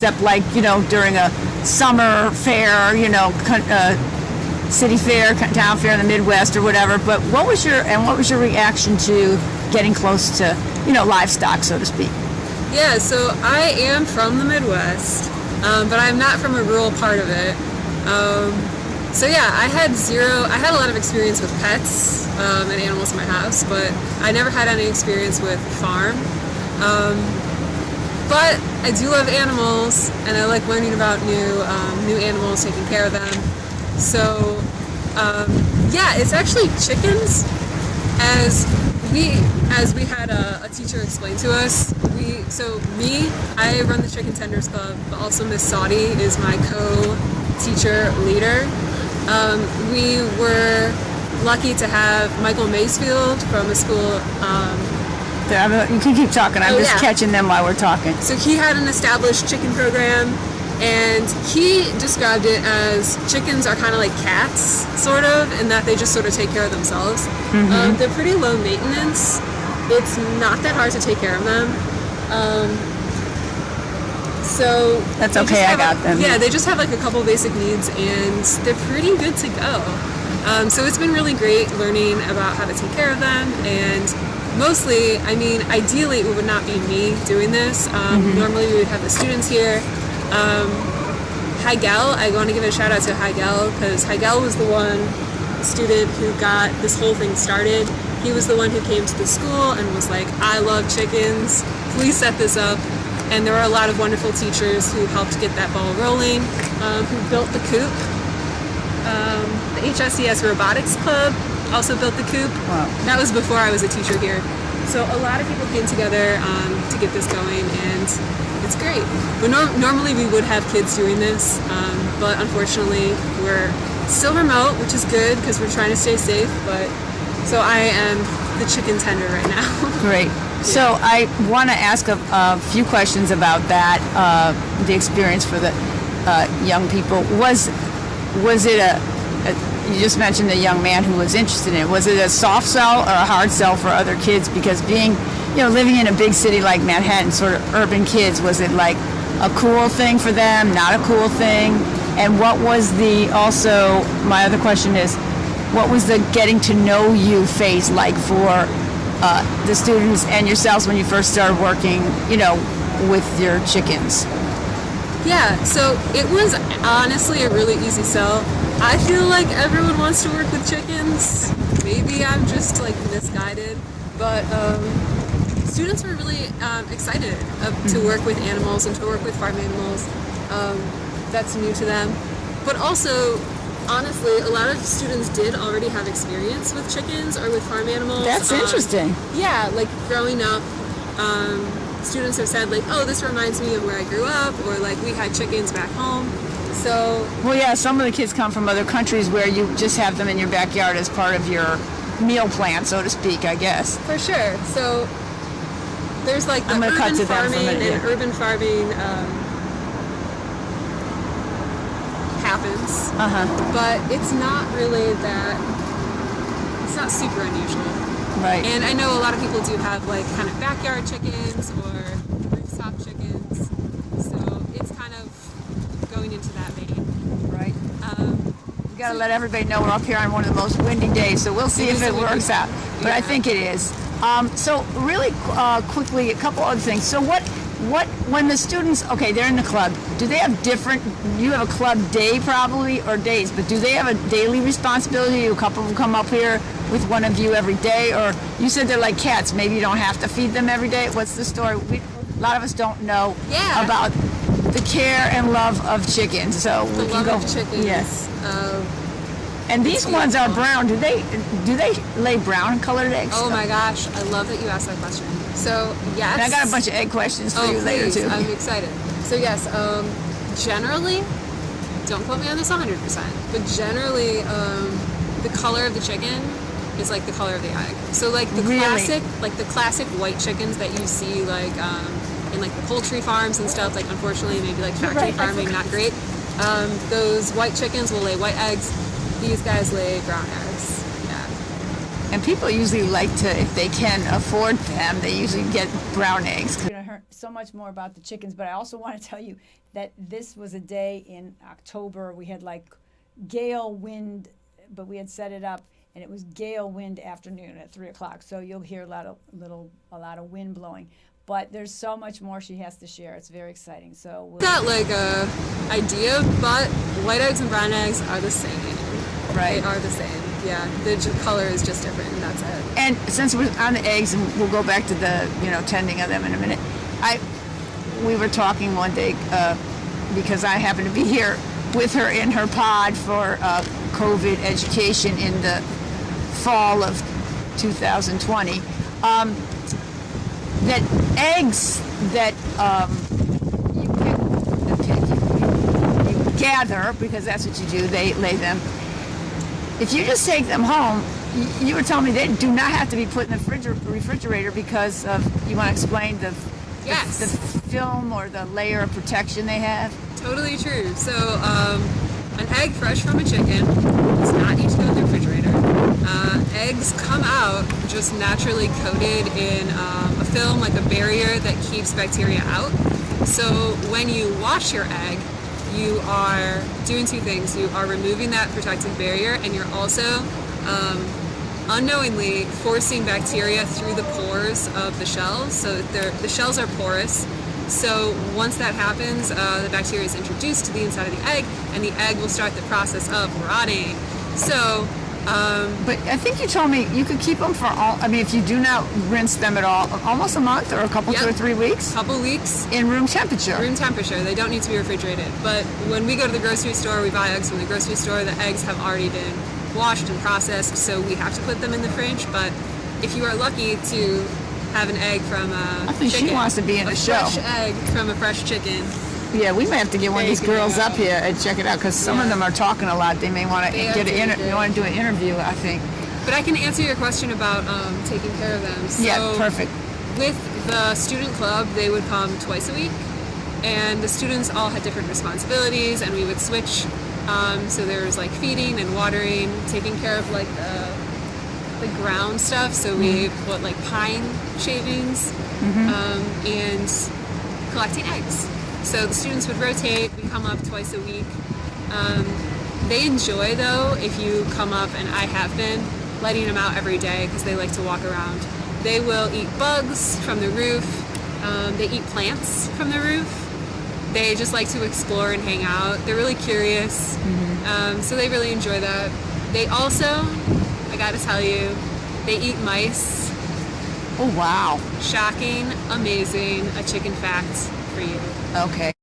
except like, during a summer fair, city fair, town fair in the Midwest or whatever. But what was your reaction to getting close to, livestock, so to speak? Yeah, so I am from the Midwest, but I'm not from a rural part of it. So yeah, I had a lot of experience with pets and animals in my house, but I never had any experience with farm. But I do love animals, and I like learning about new animals, taking care of them. So yeah, it's actually chickens. As we had a teacher explain to us, I run the Chicken Tenders Club, but also Miss Saudi is my co-teacher leader. We were lucky to have Michael Maysfield from a school. You can keep talking. I'm just catching them while we're talking. So he had an established chicken program, and he described it as chickens are kind of like cats, sort of, in that they just sort of take care of themselves. Mm-hmm. They're pretty low maintenance. It's not that hard to take care of them. So that's okay. I got them. Yeah, they just have like a couple basic needs, and they're pretty good to go. So it's been really great learning about how to take care of them, and mostly, ideally it would not be me doing this. Normally we would have the students here. Heigel, I want to give a shout out to Heigel, because Heigel was the student who got this whole thing started. He was the one who came to the school and was like, I love chickens, please set this up. And there were a lot of wonderful teachers who helped get that ball rolling, who built the coop. The HSCS Robotics Club also built the coop. Wow. That was before I was a teacher here. So a lot of people came together to get this going, and it's great. But normally we would have kids doing this, but unfortunately we're still remote, which is good because we're trying to stay safe. But so I am the chicken tender right now. Great. Yeah. So I want to ask a few questions about that, the experience for the young people. Was it you just mentioned a young man who was interested in it. Was it a soft sell or a hard sell for other kids? Because living in a big city like Manhattan, sort of urban kids, was it like a cool thing for them, not a cool thing? And what was my other question is, what was the getting to know you phase like for the students and yourselves when you first started working, with your chickens? Yeah, so it was honestly a really easy sell. I feel like everyone wants to work with chickens. Maybe I'm just like misguided, but students were really excited to work with animals and to work with farm animals. That's new to them. But also, honestly, a lot of students did already have experience with chickens or with farm animals. That's interesting. Yeah, like growing up, students have said like, oh, this reminds me of where I grew up, or like we had chickens back home. So, well, yeah, some of the kids come from other countries where you just have them in your backyard as part of your meal plan, so to speak, I guess. For sure. So there's like the urban farming and urban farming happens, but it's not super unusual. Right. And I know a lot of people do have like kind of backyard chickens or rooftop chickens, so it's kind of going into that vein. Right. We got to let everybody know we're up here on one of the most windy days, so we'll see if it works out. But yeah. I think it is. So really quickly, a couple other things. So when the students, okay, they're in the club, do they have you have a club day probably, or days, but do they have a daily responsibility? A couple of them come up here with one of you every day, or you said they're like cats, maybe you don't have to feed them every day? What's the story? A lot of us don't know about the care and love of chickens, so we can go. Of chickens. Yes. And these ones are brown. Do they lay brown colored eggs? Oh my gosh, I love that you asked that question. So yes. And I got a bunch of egg questions for you later too. I'm excited. So yes, generally, don't quote me on this 100%, but generally, the color of the chicken is like the color of the egg. So like the classic white chickens that you see like in like the poultry farms and stuff. Like unfortunately, maybe like factory farming, not great. Those white chickens will lay white eggs. These guys lay brown eggs. Yeah. And people usually like to, if they can afford them, they usually get brown eggs. We're going to hear so much more about the chickens, but I also want to tell you that this was a day in October. We had like gale wind, but we had set it up, and it was gale wind afternoon at 3 o'clock. So you'll hear a lot of wind blowing. But there's so much more she has to share. It's very exciting. So we'll Got like a idea, but white eggs and brown eggs are the same. Right. They are the same. Yeah, the color is just different, and that's it. And since we're on the eggs, and we'll go back to the tending of them in a minute. We were talking one day because I happened to be here with her in her pod for COVID education in the fall of 2020. That eggs that you gather, because that's what you do, they lay them. If you just take them home, you were telling me they do not have to be put in the refrigerator because of, you want to explain the film or the layer of protection they have? Totally true. So an egg fresh from a chicken does not need to go in the refrigerator. Eggs come out just naturally coated in a film, like a barrier that keeps bacteria out. So when you wash your egg, you are doing two things. You are removing that protective barrier, and you're also unknowingly forcing bacteria through the pores of the shells. So the shells are porous. So once that happens, the bacteria is introduced to the inside of the egg, and the egg will start the process of rotting. So but I think you told me you could keep them for if you do not rinse them at all, almost a month or a couple, 2 or 3 weeks? Couple weeks. In room temperature? Room temperature. They don't need to be refrigerated. But when we go to the grocery store, we buy eggs from the grocery store, the eggs have already been washed and processed, so we have to put them in the fridge. But if you are lucky to have an egg from a I think chicken, she wants to be in the show. A fresh egg from a fresh chicken. Yeah, we may have to get one of these girls up here and check it out, because some of them are talking a lot. They may want to they want to do an interview, I think. But I can answer your question about taking care of them. So yeah, perfect. With the student club, they would come twice a week, and the students all had different responsibilities, and we would switch. So there was like feeding and watering, taking care of like the ground stuff. So we put like pine shavings and collecting eggs. So the students would rotate. We come up twice a week. They enjoy, though, if you come up, and I have been letting them out every day because they like to walk around. They will eat bugs from the roof. They eat plants from the roof. They just like to explore and hang out. They're really curious. So they really enjoy that. They also, I gotta tell you, they eat mice. Oh, wow. Shocking, amazing, a chicken fact for you. Okay.